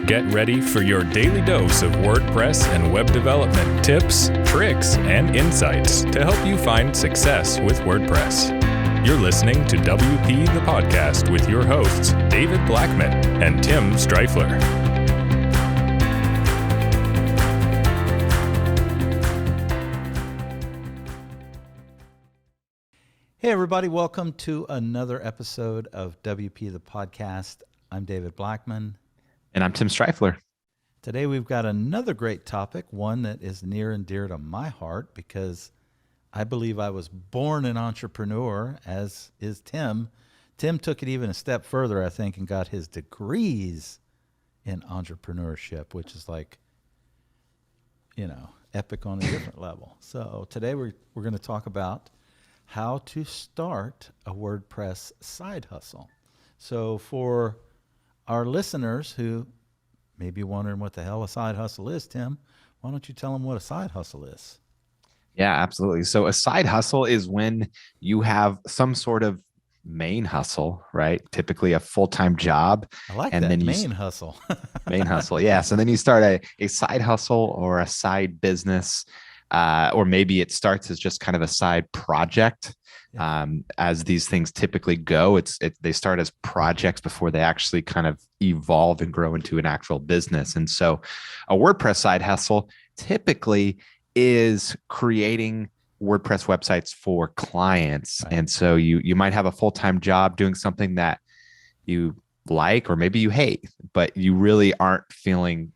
Get ready for your daily dose of WordPress and web development tips, tricks, and insights to help you find success with WordPress. You're listening to WP the Podcast with your hosts, David Blackman and Tim Streifler. Hey everybody, welcome to another episode of WP the Podcast. I'm David Blackman. And I'm Tim Streifler. Today we've got another great topic, one that is near and dear to my heart because I believe I was born an entrepreneur, as is Tim. Tim took it even a step further, I think, and got his degrees in entrepreneurship, which is like, epic on a different level. So today we're going to talk about how to start a WordPress side hustle. So for our listeners who may be wondering what the hell a side hustle is, Tim, why don't you tell them what a side hustle is? Yeah, absolutely. So a side hustle is when you have some sort of main hustle, right? Typically a full-time job. I like and that, then main hustle. Main hustle, yeah. So then you start a side hustle or a side business, or maybe it starts as just kind of a side project. As these things typically go, they start as projects before they actually kind of evolve and grow into an actual business. And so a WordPress side hustle typically is creating WordPress websites for clients. Right. And so you might have a full-time job doing something that you like, or maybe you hate, but you really aren't feeling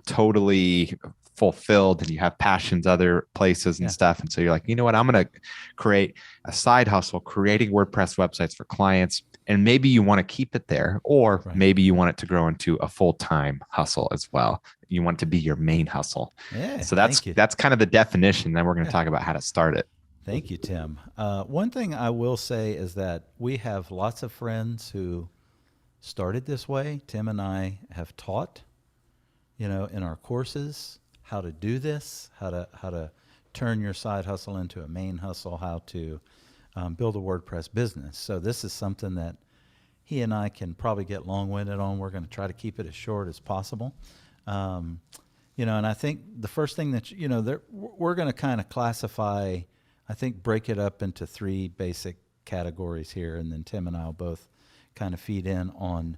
totally fulfilled and you have passions other places and stuff. And so you're like, you know what, I'm going to create a side hustle, creating WordPress websites for clients. And maybe you want to keep it there, or maybe you want it to grow into a full-time hustle as well. You want it to be your main hustle. Yeah, so that's kind of the definition. Then we're going to talk about how to start it. Thank you, Tim. One thing I will say is that we have lots of friends who started this way. Tim and I have taught, in our courses, how to do this, how to turn your side hustle into a main hustle, how to build a WordPress business. So this is something that he and I can probably get long-winded on. We're going to try to keep it as short as possible. And I think the first thing that, we're going to kind of classify, I think break it up into three basic categories here. And then Tim and I will both kind of feed in on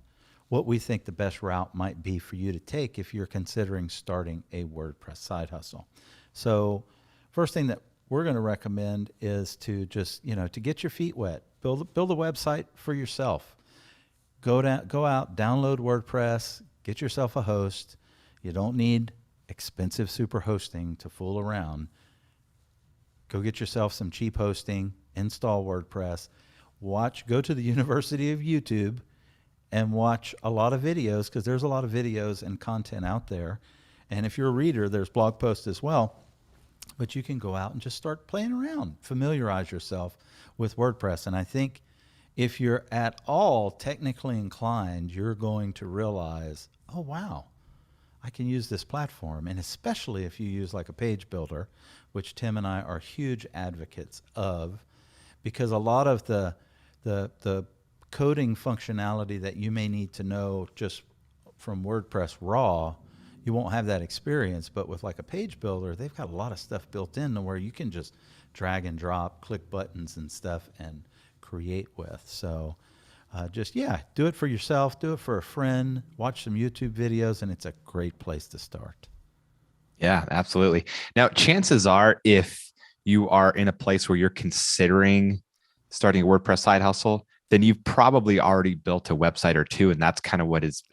what we think the best route might be for you to take if you're considering starting a WordPress side hustle. So first thing that we're going to recommend is to just, to get your feet wet, build a website for yourself. Go out, download WordPress, get yourself a host. You don't need expensive super hosting to fool around. Go get yourself some cheap hosting, install WordPress, go to the University of YouTube and watch a lot of videos, because there's a lot of videos and content out there. And if you're a reader, there's blog posts as well. But you can go out and just start playing around, familiarize yourself with WordPress. And I think if you're at all technically inclined, you're going to realize, oh, wow, I can use this platform. And especially if you use like a page builder, which Tim and I are huge advocates of, because a lot of the coding functionality that you may need to know just from WordPress raw, you won't have that experience. But with like a page builder, they've got a lot of stuff built in to where you can just drag and drop, click buttons and stuff and create with. So do it for yourself, do it for a friend, watch some YouTube videos, and it's a great place to start. Yeah, absolutely. Now, chances are if you are in a place where you're considering starting a WordPress side hustle, then you've probably already built a website or two. And that's kind of what is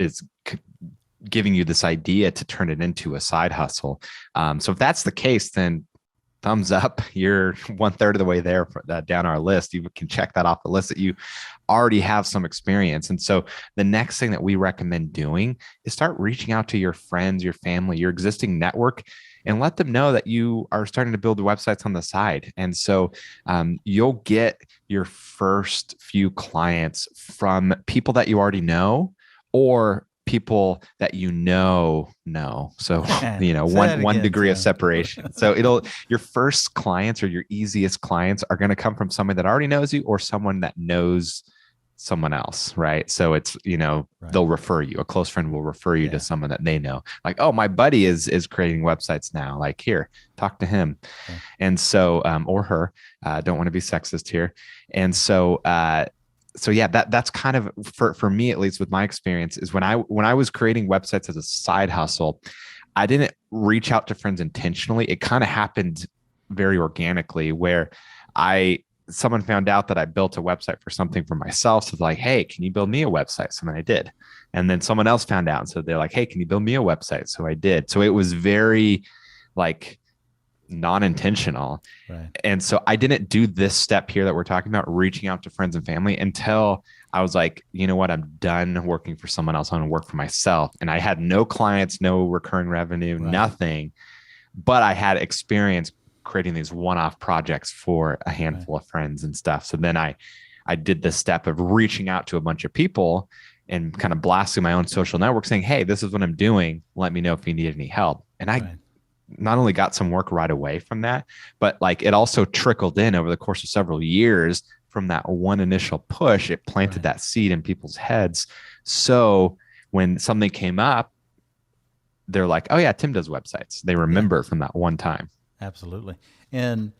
giving you this idea to turn it into a side hustle. So if that's the case, then thumbs up, you're 1/3 of the way there down our list. You can check that off the list that you already have some experience. And so the next thing that we recommend doing is start reaching out to your friends, your family, your existing network, and let them know that you are starting to build websites on the side. And so you'll get your first few clients from people that you already know, or people that know. So, one degree of separation. So your first clients or your easiest clients are going to come from someone that already knows you, or someone that knows someone else, right? So it's, Right. they'll refer you. A close friend will refer you Yeah. to someone that they know. Like, oh, my buddy is creating websites now. Like, here, talk to him. Yeah. And so, or her. Don't want to be sexist here. And so yeah, that's kind of for me, at least with my experience, is when I was creating websites as a side hustle, I didn't reach out to friends intentionally. It kind of happened very organically, where someone found out that I built a website for something for myself. So they're like, hey, can you build me a website? So then I did. And then someone else found out. And so they're like, hey, can you build me a website? So I did. So it was very like non-intentional. Right. And so I didn't do this step here that we're talking about, reaching out to friends and family, until I was like, you know what, I'm done working for someone else. I want to work for myself. And I had no clients, no recurring revenue, Right. nothing, but I had experience creating these one-off projects for a handful of friends and stuff. So then I did this step of reaching out to a bunch of people and kind of blasting my own social network saying, hey, this is what I'm doing. Let me know if you need any help. And I not only got some work right away from that, but like it also trickled in over the course of several years from that one initial push. It planted that seed in people's heads. So when something came up, they're like, oh yeah, Tim does websites. They remember from that one time. Absolutely. And,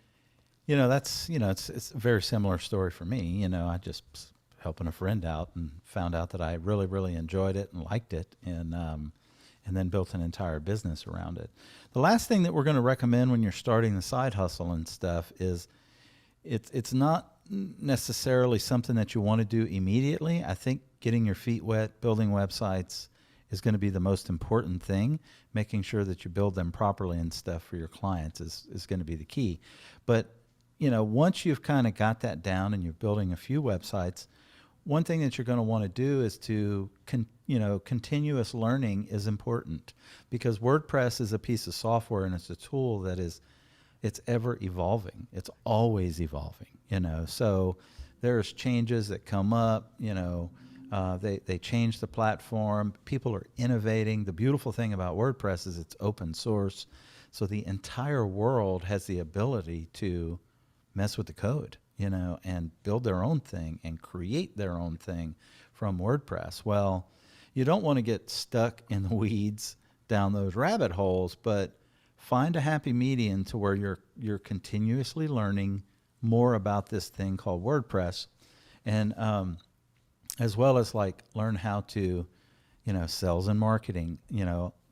that's, it's a very similar story for me. I just helping a friend out and found out that I really, really enjoyed it and liked it. And then built an entire business around it. The last thing that we're going to recommend when you're starting the side hustle and stuff is it's not necessarily something that you want to do immediately. I think getting your feet wet, building websites is going to be the most important thing. Making sure that you build them properly and stuff for your clients is going to be the key. But, once you've kind of got that down and you're building a few websites, one thing that you're going to want to do is to, continuous learning is important, because WordPress is a piece of software and it's a tool that it's ever evolving. It's always evolving, so there's changes that come up, they change the platform. People are innovating. The beautiful thing about WordPress is it's open source. So the entire world has the ability to mess with the code, and build their own thing and create their own thing from WordPress. Well, you don't want to get stuck in the weeds down those rabbit holes, but find a happy medium to where you're continuously learning more about this thing called WordPress, and as well as like learn how to, sales and marketing,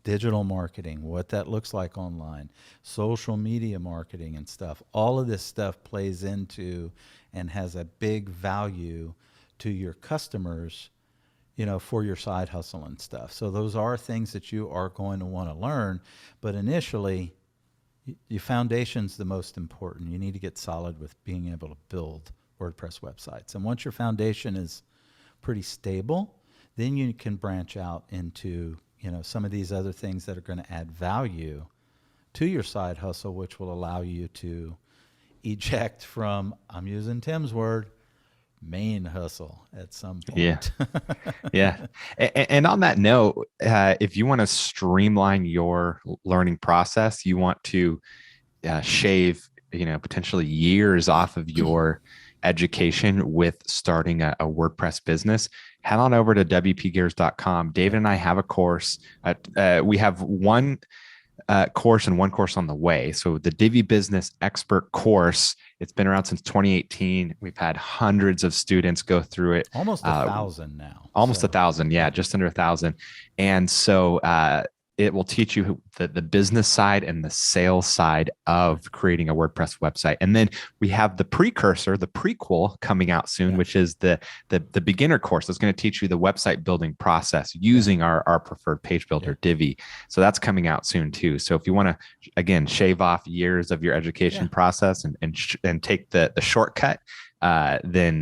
digital marketing, what that looks like online, social media marketing and stuff. All of this stuff plays into and has a big value to your customers, for your side hustle and stuff. So those are things that you are going to want to learn, but initially your foundation's the most important. You need to get solid with being able to build WordPress websites. And once your foundation is pretty stable, then you can branch out into, some of these other things that are going to add value to your side hustle, which will allow you to eject from, I'm using Tim's word, main hustle at some point. Yeah. Yeah. And on that note, if you want to streamline your learning process, you want to shave, potentially years off of your education with starting a WordPress business, head on over to wpgears.com. David and I have a course. We have one course and one course on the way. So the Divi Business Expert course, it's been around since 2018. We've had hundreds of students go through it. Almost 1,000 now. Almost 1,000. Yeah, just under 1,000. And so it will teach you the business side and the sales side of creating a WordPress website. And then we have the precursor, the prequel coming out soon, which is the beginner course that's going to teach you the website building process using our preferred page builder, Divi. So that's coming out soon too. So if you want to, again, shave off years of your education process and take the shortcut, then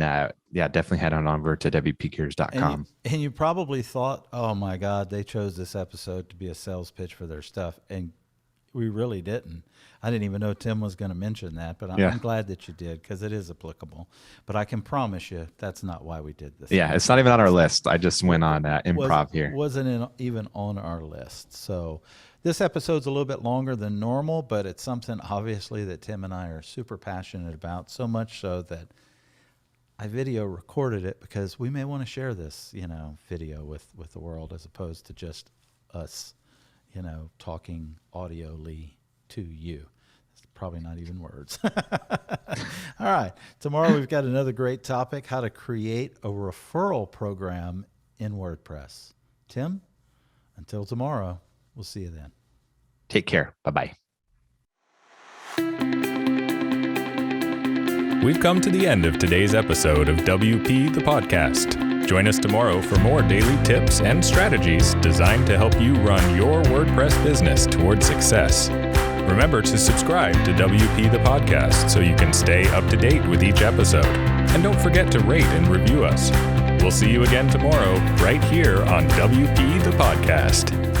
definitely head on over to wpgears.com. And you probably thought, oh my God, they chose this episode to be a sales pitch for their stuff. And we really didn't. I didn't even know Tim was going to mention that, but I'm glad that you did, because it is applicable. But I can promise you that's not why we did this. Yeah, it's not even on our list. I just went on improv here. Wasn't even on our list. So this episode's a little bit longer than normal, but it's something obviously that Tim and I are super passionate about, so much so that I video recorded it because we may want to share this, video with the world as opposed to just us, talking audioly to you. It's probably not even words. All right. Tomorrow we've got another great topic, how to create a referral program in WordPress. Tim, until tomorrow, we'll see you then. Take care. Bye-bye. We've come to the end of today's episode of WP the Podcast. Join us tomorrow for more daily tips and strategies designed to help you run your WordPress business toward success. Remember to subscribe to WP the Podcast so you can stay up to date with each episode. And don't forget to rate and review us. We'll see you again tomorrow right here on WP the Podcast.